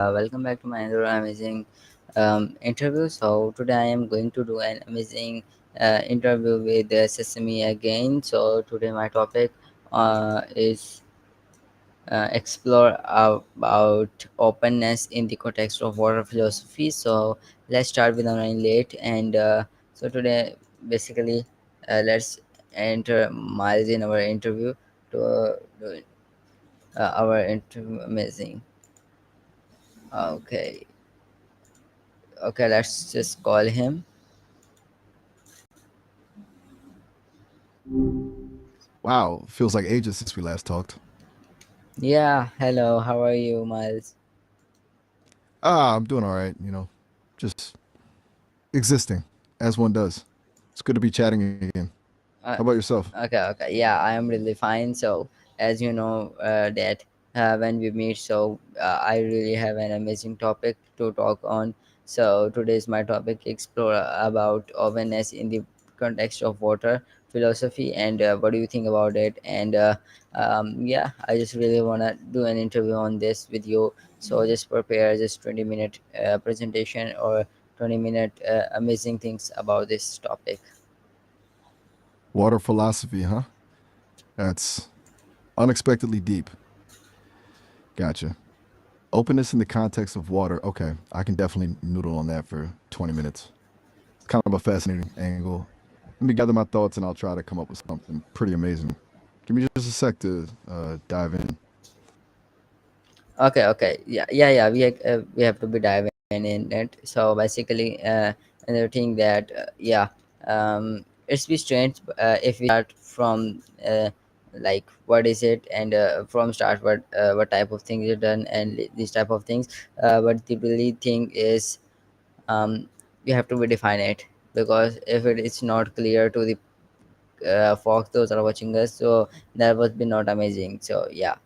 Welcome back to my another amazing interview. So today I am going to do an amazing interview with Sesame again. So today my topic is explore about openness in the context of water philosophy. So let's start with our late and so today basically let's enter Miles in our interview to do our interview amazing. Okay. Okay, let's just call him. Wow, feels like ages since we last talked. Yeah, hello, how are you, Miles? I'm doing all right, just existing as one does. It's good to be chatting again. How Uh, about yourself? okay, yeah, I am really fine. So, as you know, that when we meet, so I really have an amazing topic to talk on. So, today's my topic explore about awareness in the context of water philosophy and what do you think about it? And yeah, I just really want to do an interview on this with you. So, just prepare just 20-minute presentation or 20-minute amazing things about this topic. Water philosophy, huh? That's unexpectedly deep. Gotcha. Openness in the context of water. Okay, I can definitely noodle on that for 20 minutes. It's kind of a fascinating angle. Let me gather my thoughts and I'll try to come up with something pretty amazing. Give me just a sec to dive in. Okay. Yeah. We have to be diving in it. So basically, another thing that it's be strange if we start from like what is it and from start what type of things are done and these type of things. But the really thing is you have to be define it because if it is not clear to the folks those are watching us, so that would be not amazing. So yeah.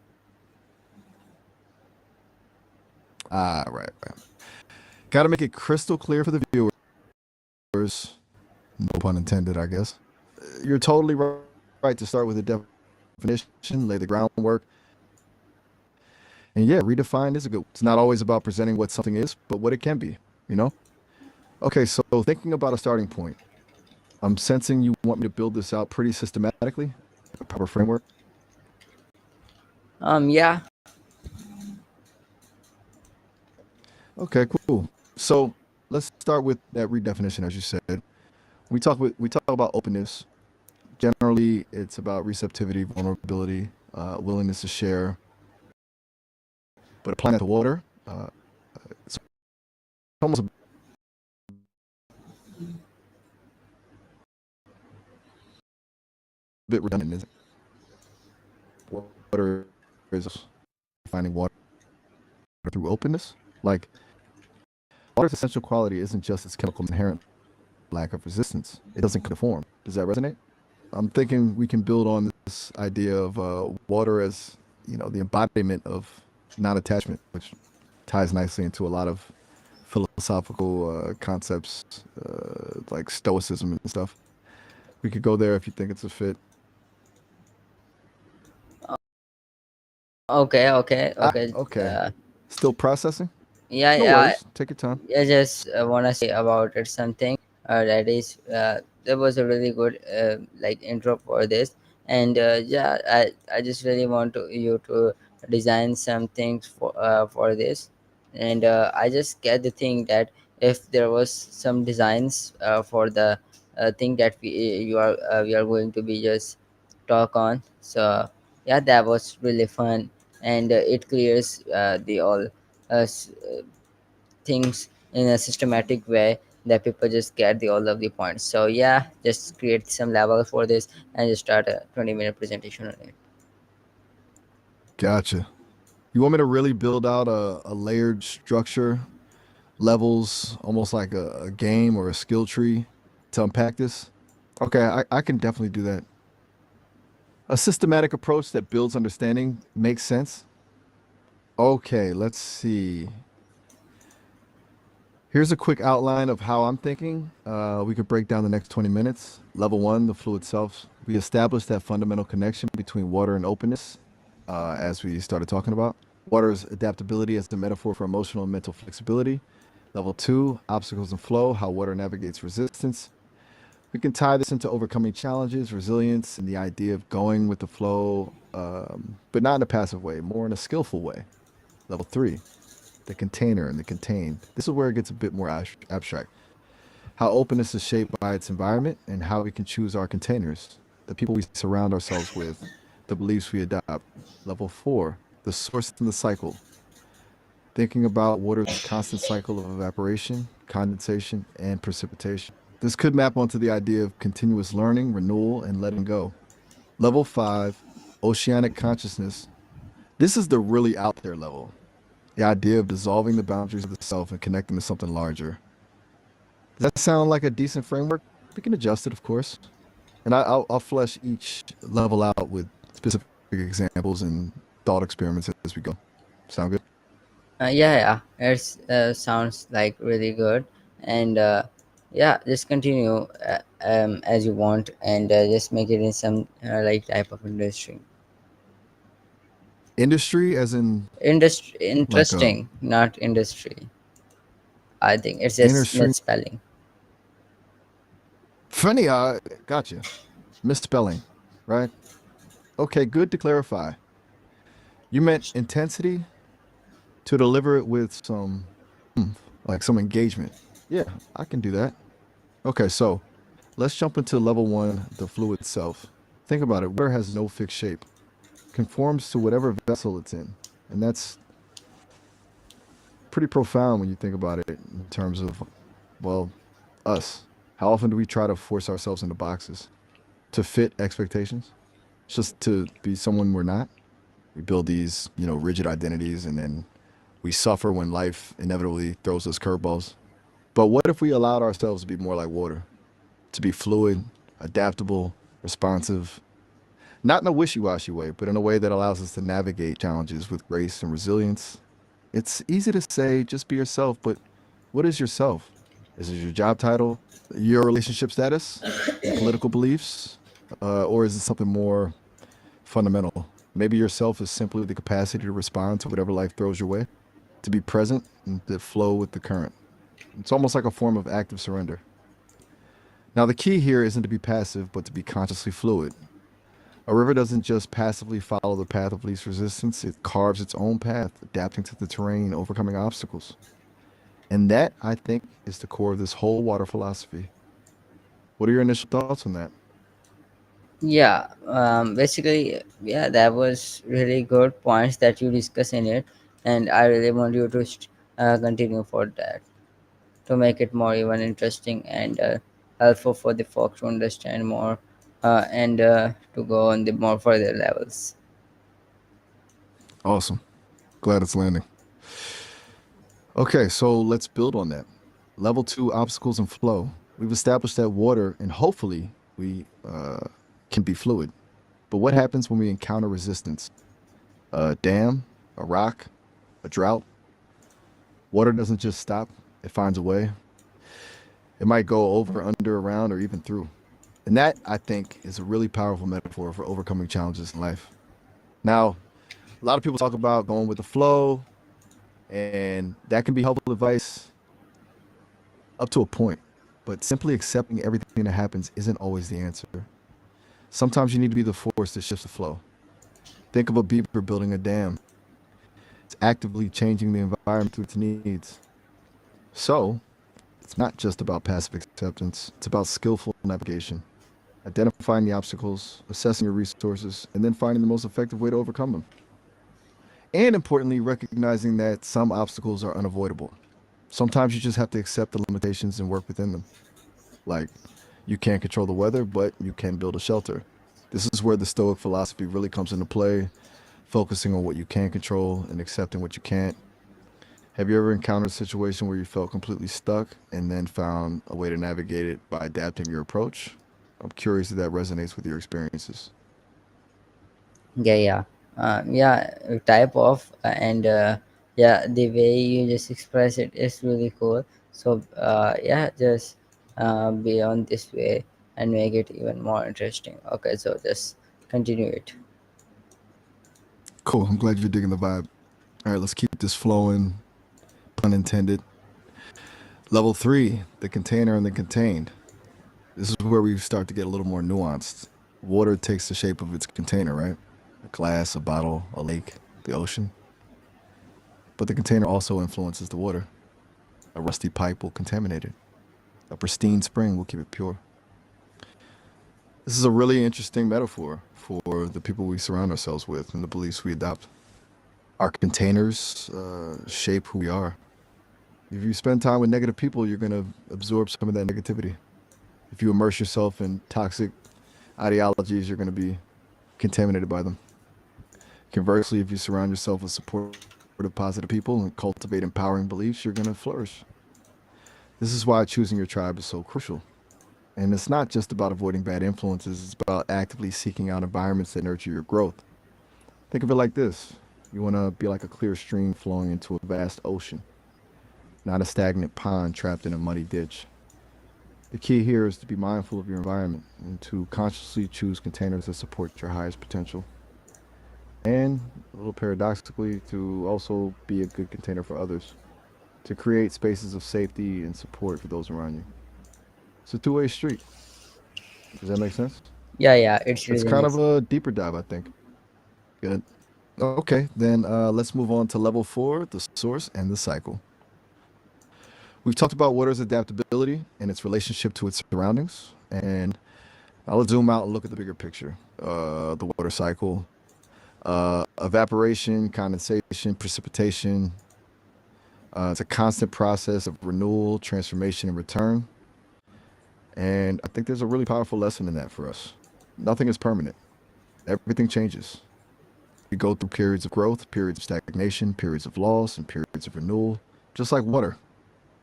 Right. Got to make it crystal clear for the viewers. No pun intended, I guess. You're totally right to start with a definition, lay the groundwork, and yeah, redefine is a good. It's not always about presenting what something is, but what it can be. You know. Okay, so thinking about a starting point, I'm sensing you want me to build this out pretty systematically, a proper framework. Yeah. Okay, cool. So let's start with that redefinition, as you said. We talk about openness. Generally, it's about receptivity, vulnerability, willingness to share. But applying that to water, it's almost a bit redundant, isn't it? Water is finding water through openness. Like water's essential quality isn't just its chemical inherent lack of resistance. It doesn't conform. Does that resonate? I'm thinking we can build on this idea of water as the embodiment of non-attachment, which ties nicely into a lot of philosophical concepts like stoicism and stuff. We could go there if you think it's a fit. Okay. Okay. Still processing? Yeah, No yeah. worries. Take your time. I just want to say about it something that is that was a really good like intro for this, and yeah, I just really want you to design some things for this, and I just get the thing that if there was some designs for the thing that we are going to be just talk on. So yeah, that was really fun, and it clears the all things in a systematic way that people just get the all of the points. So yeah, just create some level for this and just start a 20-minute presentation on it. Gotcha. You want me to really build out a layered structure, levels, almost like a game or a skill tree to unpack this? Okay, I can definitely do that. A systematic approach that builds understanding makes sense. Okay, let's see. Here's a quick outline of how I'm thinking. We could break down the next 20 minutes. Level one, the flow itself. We established that fundamental connection between water and openness, as we started talking about. Water's adaptability as a metaphor for emotional and mental flexibility. Level two, obstacles and flow, how water navigates resistance. We can tie this into overcoming challenges, resilience, and the idea of going with the flow, but not in a passive way, more in a skillful way. Level three, the container and the contained. This is where it gets a bit more abstract. How openness is shaped by its environment and how we can choose our containers, the people we surround ourselves with, the beliefs we adopt. Level four, the source and the cycle. Thinking about water's constant cycle of evaporation, condensation, and precipitation. This could map onto the idea of continuous learning, renewal, and letting go. Level five, oceanic consciousness. This is the really out there level. The idea of dissolving the boundaries of the self and connecting to something larger. Does that sound like a decent framework? We can adjust it, of course. And I'll flesh each level out with specific examples and thought experiments as we go. Sound good? Yeah, it sounds like really good. And yeah, just continue as you want, and just make it in some like type of industry. Industry, as in Industry like a interesting, not industry. I think it's just industry. misspelling. Funny, gotcha. Misspelling, right? Okay, good to clarify. You meant intensity to deliver it with some, like some engagement. Yeah, I can do that. Okay, so let's jump into level one, the fluid itself. Think about it. Water has no fixed shape, conforms to whatever vessel it's in. And that's pretty profound when you think about it in terms of, well, us. How often do we try to force ourselves into boxes to fit expectations? Just to be someone we're not? We build these, rigid identities and then we suffer when life inevitably throws us curveballs. But what if we allowed ourselves to be more like water, to be fluid, adaptable, responsive, not in a wishy washy way, but in a way that allows us to navigate challenges with grace and resilience? It's easy to say, just be yourself, but what is yourself? Is it your job title, your relationship status, your political beliefs, or is it something more fundamental? Maybe yourself is simply the capacity to respond to whatever life throws your way, to be present and to flow with the current. It's almost like a form of active surrender. Now, the key here isn't to be passive, but to be consciously fluid. A river doesn't just passively follow the path of least resistance, it carves its own path, adapting to the terrain, overcoming obstacles. And that, I think, is the core of this whole water philosophy. What are your initial thoughts on that? Yeah, basically, yeah, that was really good points that you discuss in it, and I really want you to continue for that, to make it more even interesting and helpful for the folks to understand more, and to go on the more further levels. Awesome. Glad it's landing. Okay, so let's build on that. Level two, obstacles and flow. We've established that water, and hopefully we can be fluid. But what happens when we encounter resistance? A dam, a rock, a drought? Water doesn't just stop, it finds a way. It might go over, under, around, or even through. And that, I think, is a really powerful metaphor for overcoming challenges in life. Now, a lot of people talk about going with the flow, and that can be helpful advice up to a point. But simply accepting everything that happens isn't always the answer. Sometimes you need to be the force that shifts the flow. Think of a beaver building a dam. It's actively changing the environment to its needs. So, it's not just about passive acceptance, it's about skillful navigation, identifying the obstacles, assessing your resources, and then finding the most effective way to overcome them. And importantly, recognizing that some obstacles are unavoidable. Sometimes you just have to accept the limitations and work within them. Like, you can't control the weather, but you can build a shelter. This is where the Stoic philosophy really comes into play, focusing on what you can control and accepting what you can't. Have you ever encountered a situation where you felt completely stuck and then found a way to navigate it by adapting your approach? I'm curious if that resonates with your experiences. Yeah, yeah, yeah, type of, and yeah, the way you just express it is really cool. So yeah, just be on this way and make it even more interesting. Okay, so just continue it. Cool. I'm glad you're digging the vibe. All right, let's keep this flowing, pun intended. Level 3, the container and the contained. This is where we start to get a little more nuanced. Water takes the shape of its container, right? A glass, a bottle, a lake, the ocean. But the container also influences the water. A rusty pipe will contaminate it. A pristine spring will keep it pure. This is a really interesting metaphor for the people we surround ourselves with and the beliefs we adopt. Our containers shape who we are. If you spend time with negative people, you're going to absorb some of that negativity. If you immerse yourself in toxic ideologies, you're going to be contaminated by them. Conversely, if you surround yourself with supportive, positive people and cultivate empowering beliefs, you're going to flourish. This is why choosing your tribe is so crucial. And it's not just about avoiding bad influences, it's about actively seeking out environments that nurture your growth. Think of it like this: you want to be like a clear stream flowing into a vast ocean, not a stagnant pond trapped in a muddy ditch. The key here is to be mindful of your environment and to consciously choose containers that support your highest potential. And, a little paradoxically, to also be a good container for others, to create spaces of safety and support for those around you. It's a two-way street. Does that make sense? Yeah, yeah, it's It's really kind of makes. a deeper dive, I think. Good. Okay, then let's move on to level 4, the source and the cycle. We've talked about water's adaptability and its relationship to its surroundings, and now let's zoom out and look at the bigger picture. The water cycle, evaporation, condensation, precipitation. It's a constant process of renewal, transformation, and return. And I think there's a really powerful lesson in that for us. Nothing is permanent. Everything changes. We go through periods of growth, periods of stagnation, periods of loss, and periods of renewal, just like water.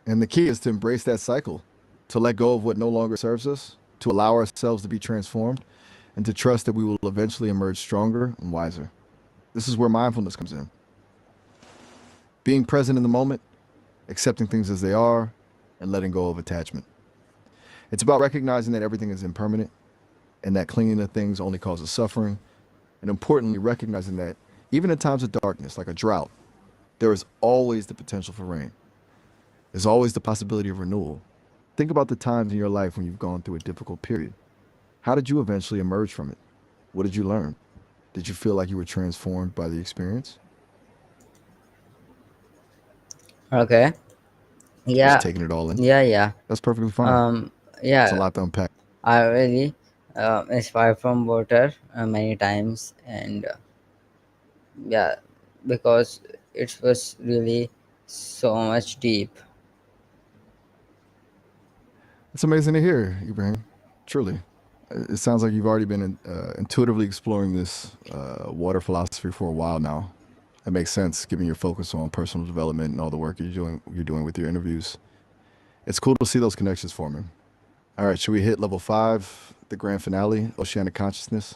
And the key is to embrace that cycle, to let go of what no longer serves us, to allow ourselves to be transformed, and to trust that we will eventually emerge stronger and wiser. This is where mindfulness comes in. Being present in the moment, accepting things as they are, and letting go of attachment. It's about recognizing that everything is impermanent and that clinging to things only causes suffering. And importantly, recognizing that even in times of darkness, like a drought, there is always the potential for rain. There's always the possibility of renewal. Think about the times in your life when you've gone through a difficult period. How did you eventually emerge from it? What did you learn? Did you feel like you were transformed by the experience? Okay. Just Yeah, taking it all in? yeah, yeah. That's perfectly fine. Um, It's a yeah, lot to unpack. I really inspired from water many times, and yeah, because it was really so much deep. It's amazing to hear, Ibrahim. Truly. It sounds like you've already been intuitively exploring this water philosophy for a while now. That makes sense, given your focus on personal development and all the work you're doing with your interviews. It's cool to see those connections forming. All right, should we hit level 5, the grand finale, oceanic consciousness?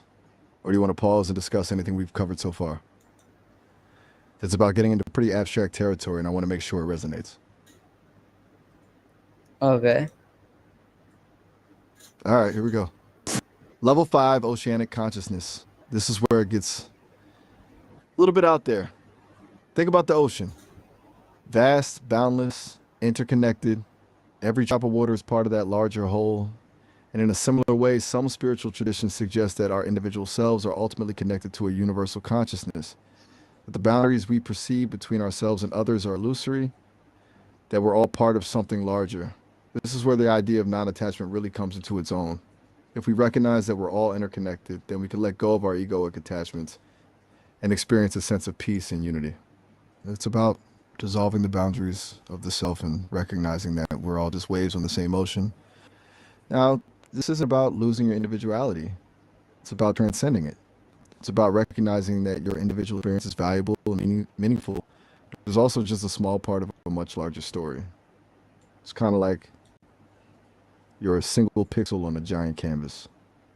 Or do you want to pause and discuss anything we've covered so far? It's about getting into pretty abstract territory, and I want to make sure it resonates. Okay. All right, here we go. Level 5, oceanic consciousness. This is where it gets a little bit out there. Think about the ocean: vast, boundless, interconnected. Every drop of water is part of that larger whole. And in a similar way, some spiritual traditions suggest that our individual selves are ultimately connected to a universal consciousness, that the boundaries we perceive between ourselves and others are illusory, that we're all part of something larger. This is where the idea of non attachment really comes into its own. If we recognize that we're all interconnected, then we can let go of our egoic attachments and experience a sense of peace and unity. It's about dissolving the boundaries of the self and recognizing that we're all just waves on the same ocean. Now, this isn't about losing your individuality. It's about transcending it. It's about recognizing that your individual experience is valuable and meaningful. It's also just a small part of a much larger story. It's kind of like you're a single pixel on a giant canvas.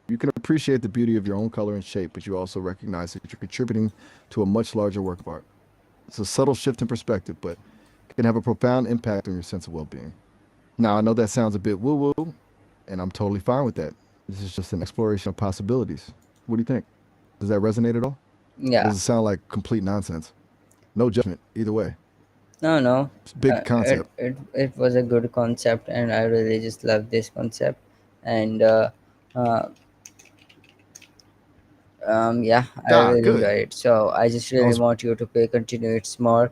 You can appreciate the beauty of your own color and shape, but you also recognize that you're contributing to a much larger work of art. It's a subtle shift in perspective, but it can have a profound impact on your sense of well-being. Now, I know that sounds a bit woo-woo, and I'm totally fine with that. This is just an exploration of possibilities. What do you think? Does that resonate at all? Or Yeah. does it sound like complete nonsense? No judgment, either way. No, no. It's a big concept. It was a good concept, and I really just love this concept. And uh, yeah, I really Good. enjoy it. So I just I really was want you to pay continue it more,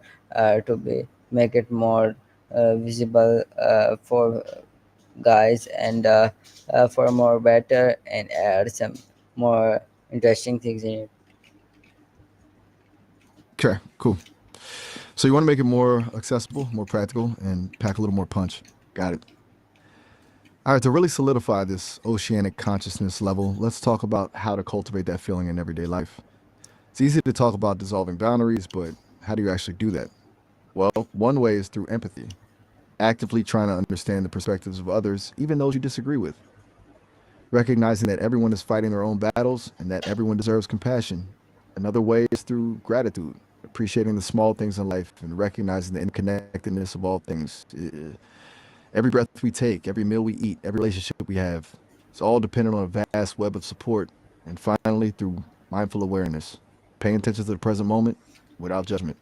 to be make it more visible for guys, and for more better, and add some more interesting things in it. okay. Cool. So you want to make it more accessible, more practical, and pack a little more punch. Got it. All right. To really solidify this oceanic consciousness level, let's talk about how to cultivate that feeling in everyday life. It's easy to talk about dissolving boundaries, but how do you actually do that? Well, one way is through empathy, actively trying to understand the perspectives of others, even those you disagree with. Recognizing that everyone is fighting their own battles and that everyone deserves compassion. Another way is through gratitude, appreciating the small things in life and recognizing the interconnectedness of all things. Every breath we take, every meal we eat, every relationship we have, it's all dependent on a vast web of support. And finally, through mindful awareness, paying attention to the present moment without judgment.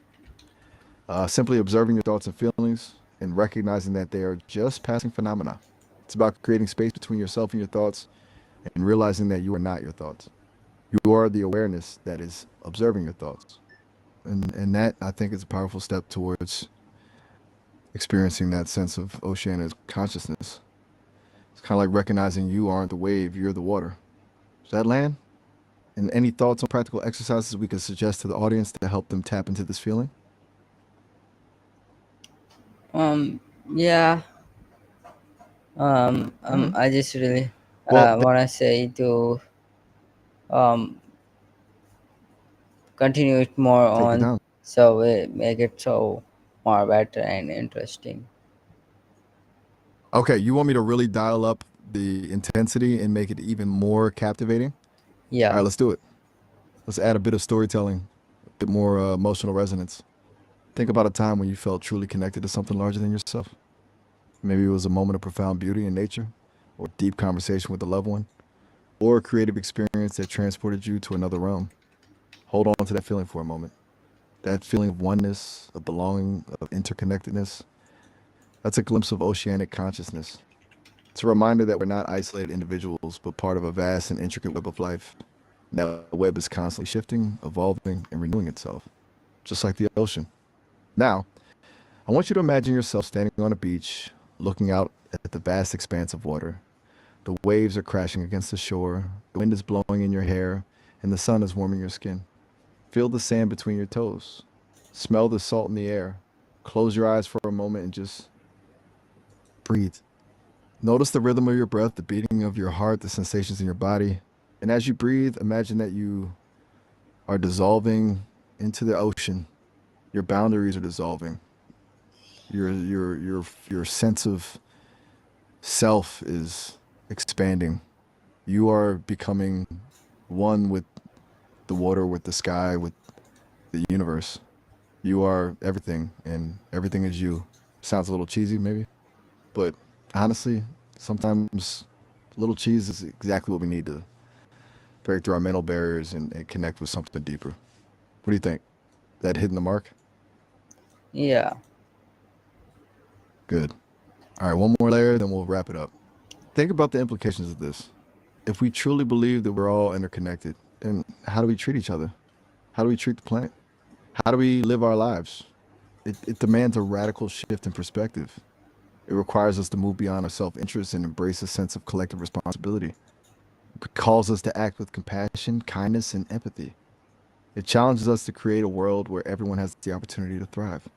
Simply observing your thoughts and feelings and recognizing that they are just passing phenomena. It's about creating space between yourself and your thoughts and realizing that you are not your thoughts. You are the awareness that is observing your thoughts. And that, I think, is a powerful step towards experiencing that sense of oceanic consciousness. It's kind of like recognizing you aren't the wave, you're the water. Does that land? And any thoughts on practical exercises we could suggest to the audience to help them tap into this feeling? um yeah, All right. I just really Well, want to say to um continue it more take it on, down. so we make it so more better and interesting. Okay, you want me to really dial up the intensity and make it even more captivating? All Yeah. right, let's do it. Let's add a bit of storytelling, a bit more emotional resonance. Think about a time when you felt truly connected to something larger than yourself. Maybe it was a moment of profound beauty in nature, or deep conversation with a loved one, or a creative experience that transported you to another realm. Hold on to that feeling for a moment. That feeling of oneness, of belonging, of interconnectedness. That's a glimpse of oceanic consciousness. It's a reminder that we're not isolated individuals, but part of a vast and intricate web of life. And that web is constantly shifting, evolving, and renewing itself, just like the ocean. Now, I want you to imagine yourself standing on a beach, looking out at the vast expanse of water. The waves are crashing against the shore, the wind is blowing in your hair, and the sun is warming your skin. Feel the sand between your toes. Smell the salt in the air. Close your eyes for a moment and just breathe. Notice the rhythm of your breath, the beating of your heart, the sensations in your body. And as you breathe, imagine that you are dissolving into the ocean. Your boundaries are dissolving. Your sense of self is expanding. You are becoming one with the water, with the sky, with the universe. You are everything, and everything is you. Sounds a little cheesy, maybe, but honestly, sometimes a little cheese is exactly what we need to break through our mental barriers and connect with something deeper. What do you think? That hitting the mark? Yeah. Good. All right, one more layer, then we'll wrap it up. Think about the implications of this. If we truly believe that we're all interconnected, then how do we treat each other? How do we treat the planet? How do we live our lives? It demands a radical shift in perspective. It requires us to move beyond our self interest and embrace a sense of collective responsibility. It calls us to act with compassion, kindness, and empathy. It challenges us to create a world where everyone has the opportunity to thrive.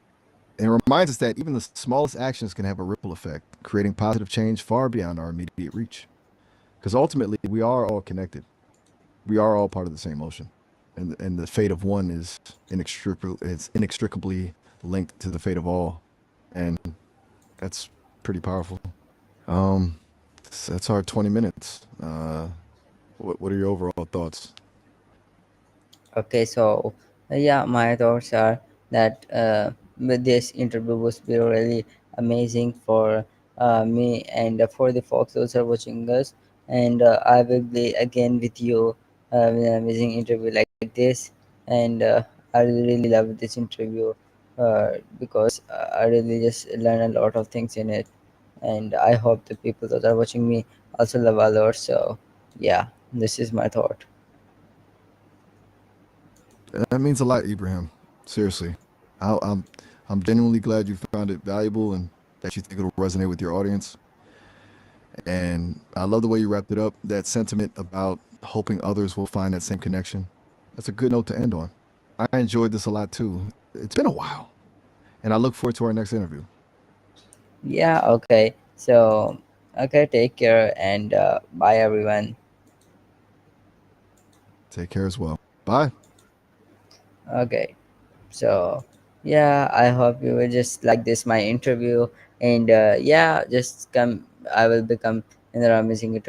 And it reminds us that even the smallest actions can have a ripple effect, creating positive change far beyond our immediate reach. Because ultimately, we are all connected. We are all part of the same ocean. And the fate of one is inextricably linked to the fate of all. And that's pretty powerful. Um, that's our 20 minutes. What are your overall thoughts? Okay, so yeah, my thoughts are that with this interview was be really amazing for me, and for the folks those are watching us. And I will be again with you with an amazing interview like this. And I I really love this interview because I really just learn a lot of things in it, and I hope the people that are watching me also love a lot. So yeah, this is my thought. That means a lot, Ibrahim. Seriously, I'm genuinely glad you found it valuable and that you think it'll resonate with your audience. And I love the way you wrapped it up. That sentiment about hoping others will find that same connection. That's a good note to end on. I enjoyed this a lot too. It's been a while, and I look forward to our next interview. Yeah, okay. So okay, take care and bye everyone. Take care as well. Bye. Okay. So yeah, I hope you will just like this my interview, and yeah, just come. I will become another amazing interview